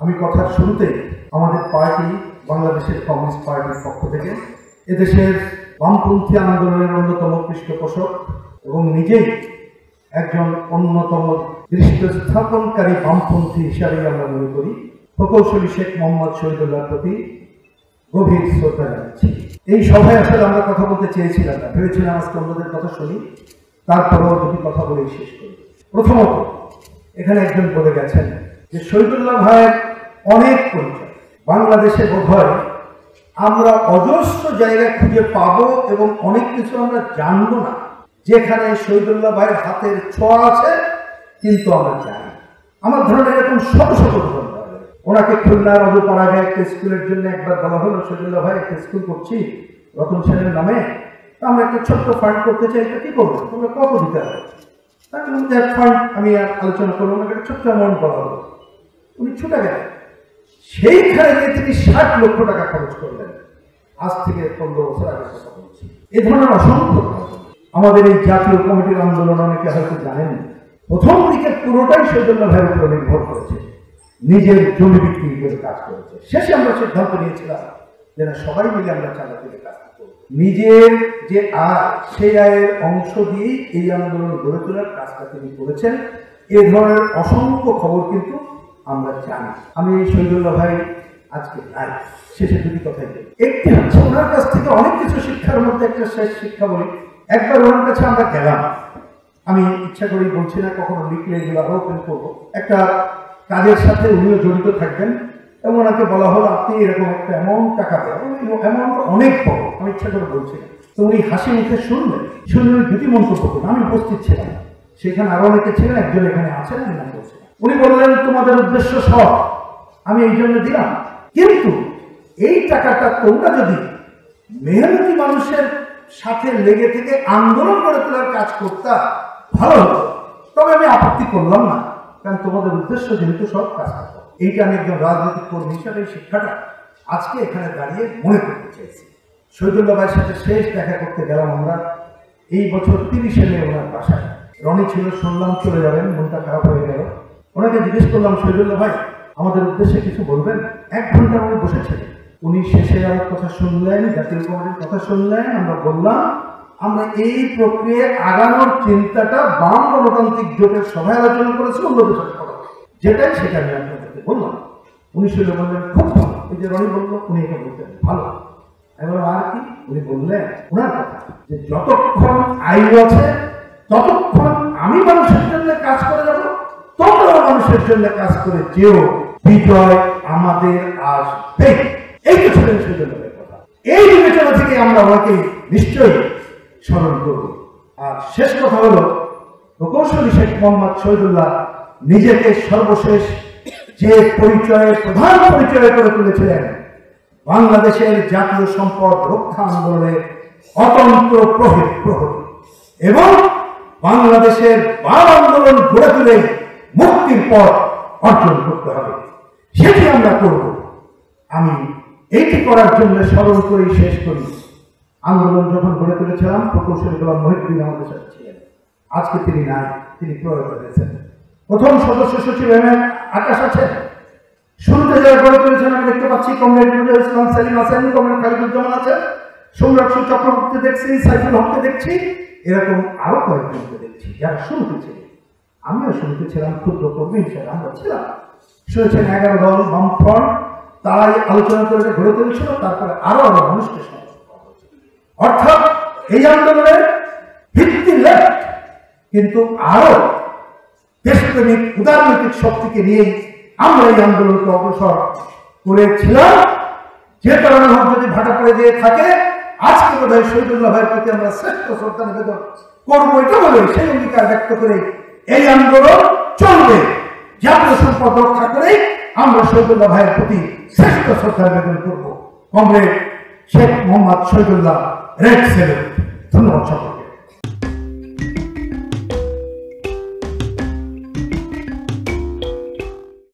আমি কথার শুরুতেই আমাদের পার্টি বাংলাদেশের কমিউনিস্ট পার্টির পক্ষ থেকে এদেশের বামপন্থী আন্দোলনের অন্যতম পৃষ্ঠপোষক এবং নিজেই একজন অন্যতম দৃষ্টিস্থাপনকারী বামপন্থী হিসাবেই আমরা মনে করি প্রকৌশলী শেখ মোহাম্মদ শহীদুল্লাহর প্রতি গভীর শ্রদ্ধা জানাচ্ছি। এই সভায় আসলে আমরা কথা বলতে চেয়েছিলাম না, ভেবেছিলাম আজকে অন্যদের কথা শুনি, তারপরেও দুটি কথা বলে শেষ করি। প্রথমত, এখানে একজন বলে গেছেন যে শহীদুল্লাহ ভাইয়ের অনেক পরিচয় বাংলাদেশে বোধহয় আমরা অজস্র জায়গায় খুঁজে পাবো এবং অনেক কিছু আমরা জানবো না যেখানে শহীদুল্লাহ ভাইয়ের হাতের ছোঁয়া আছে, কিন্তু আমরা জানি। আমার ধরনের এরকম শত শত উদাহরণ। ওনাকে খুলনার অজপাড়াগায় একটা স্কুলের জন্য একবার বলা হলো, শহীদুল্লাহ ভাই একটা স্কুল করছি রতন সেনের নামে, আমরা একটা ছোট্ট ফান্ড করতে চাই, এটা কি করবো, তোমরা কত দিতে হবে? ফান্ড আমি আর আলোচনা করবো, ওনাকে একটা ছোট্ট অ্যামাউন্ট বলা হলো, উনি ছুটে গেলেন। সেইখানে গিয়ে তিনি 60 লক্ষ টাকা খরচ করলেন। আজ থেকে 15 বছর আগে কথা বলছি। এ ধরনের অসংখ্য আমাদের এই জাতীয় কমিটির আন্দোলন অনেকে হয়তো জানেন, প্রথম দিকে পুরোটাই শহীদুল্লাহ ভাইয়ের উপর নির্ভর করেছে, নিজের জমি বিক্রি করে কাজ করেছে। শেষে আমরা সিদ্ধান্ত নিয়েছিলাম যে না, সবাই মিলে আমরা চাঁদা থেকে কাজ করব। নিজের যে আয়, সেই আয়ের অংশ দিয়েই এই আন্দোলন গড়ে তোলার কাজটা তিনি করেছেন। এ ধরনের অসংখ্য খবর কিন্তু আমরা জানি। আমি এই শহীদুল্লাহ ভাই আজকে নাই, শেষে দুটি কথাই বলি। একটি হচ্ছে ওনার কাছ থেকে অনেক কিছু শিক্ষার মধ্যে একটা শেষ শিক্ষা বলি। একবার ওনার কাছে আমরা গেলাম, আমি ইচ্ছা করেই বলছি না, কখনো লিখলে এগুলো আরো ওপেন করবো। একটা কাজের সাথে উনিও জড়িত থাকবেন এবং ওনাকে বলা হলো আপনি এরকম একটা অ্যামাউন্ট টাকা দেন, অ্যামাউন্ট অনেক বড়, আমি ইচ্ছা করে বলছি না। তো উনি হাসি মুখে শুনলেন, শুনে উনি দুটি মন্তব্য করলেন, আমি উপস্থিত ছিলাম, সেখানে আরো অনেকে ছিলেন, একজন এখানে আছেন, আমি নাম বলছি। উনি বললেন তোমাদের উদ্দেশ্য সব, আমি এই জন্য দিলাম, কিন্তু এই টাকাটা তোমরা যদি মেহনতি মানুষের সাথে লেগে থেকে আন্দোলন করে তোলার কাজ করতা ভালো হতো, তবে আমি আপত্তি করলাম না, কারণ তোমাদের উদ্দেশ্য যেহেতু সব কাজ করতো। এইটা আমি একজন রাজনৈতিক কর্মী হিসাবে এই শিক্ষাটা আজকে এখানে দাঁড়িয়ে মনে করতে চাইছি। শহীদুল্লাহ ভাইয়ের সাথে শেষ দেখা করতে গেলাম আমরা এই বছর 30 মে ওনার বাসায়। রনি ছিল, শুনলাম চলে যাবেন, মনটা খারাপ হয়ে গেল। ওনাকে জিজ্ঞেস করলাম, শহীদুল্লাহ ভাই আমাদের উদ্দেশ্যে কিছু বলবেন? 1 ঘন্টা উনি বসেছিলেন। উনি শেষে আমার কথা শুনলেন, জাতীয় কমিটির কথা শুনলেন। আমরা বললাম আমরা এই প্রক্রিয়ায় আগানোর চিন্তাটা বাম গণতান্ত্রিক জোটের সভায় আলোচনা করেছি, অন্যদের সাথে কথা, যেটাই সেটা আমি আপনাদেরকে বললাম। উনি শুনে বললেন খুব ভালো। এই যে রনি বললো, উনি এটা বলতেন ভালো। এবার আর কি, উনি বললেন ওনার কথা যে যতক্ষণ আয়ু আছে ততক্ষণ আমি মানুষের জন্য কাজ করে যাব, তোমরাও মানুষের জন্য কাজ করে যেও, বিজয় আমাদের আসবে। এই তো ছিলেন শহীদুল্লাহের কথা। এই বিবেচনা থেকে আমরা ওনাকে নিশ্চয়ই স্মরণ করব। আর শেষ কথা হলো, প্রকৌশলী শেখ মোহাম্মদ শহীদুল্লাহ নিজেকে সর্বশেষ যে পরিচয়ে, প্রধান পরিচয় করে তুলেছিলেন, বাংলাদেশের জাতীয় সম্পদ রক্ষা আন্দোলনের অতন্ত্র প্রহরী এবং বাংলাদেশের বাম আন্দোলন গড়ে তুলে মুক্তির পথ অর্জন করতে হবে, সেটি আমরা করব। আমি এইটি করার জন্য স্মরণ করেই শেষ করি, আন্দোলন যখন গড়ে তুলেছিলাম প্রকৌশলী গোলাম মহিউদ্দিন আমাদের সাথে ছিলেন। আজকে তিনি নাই, তিনি প্রয়াত হয়েছেন। প্রথম সদস্য সচিব আকাশ আছেন, শুরুতে যারা গড়ে তুলেছেন আমি দেখতে পাচ্ছি কমরেড নজরুল ইসলাম সেলিম আছেন, কমরেড খালিদুজ্জামান আছেন, সম্রাট চক্রবর্তী দেখছি, সাইফুল হককে দেখছি, এরকম আরো কয়েকজনকে দেখছি যারা শুরুতে ছিলেন। আমিও শুরুতে ছিলাম, ক্ষুদ্র কর্মী হিসেবে আমরা ছিলাম। শুনেছেন 11 দল বামফ্রন্ট, তারাই আলোচনা করে গড়ে তুলেছিল, তারপরে আরো মানুষকে অর্থাৎ এই আন্দোলনের ভিত্তি লেফট, কিন্তু আরো দেশপ্রেমিক উদারনৈতিক শক্তিকে নিয়েই আমরা এই আন্দোলনকে অগ্রসর করেছিলাম। যে কারণে হোক যদি ভাটা পড়ে দিয়ে থাকে, আজকে বোধহয় শহীদুল্লাহ ভাইয়ের প্রতি আমরা শ্রেষ্ঠ শ্রদ্ধা নিবেদন করবো, এটা বলে সেই অঙ্গীকার ব্যক্ত করে এই আন্দোলন চলবে। জাতীয় সম্পদ রক্ষা করে আমরা শহীদুল্লাহ ভাইয়ের প্রতি শ্রেষ্ঠ শ্রদ্ধা নিবেদন করবো। Comrade Sheikh Mohammad Shahidullah, red salute. ধন্যবাদ সকলকে।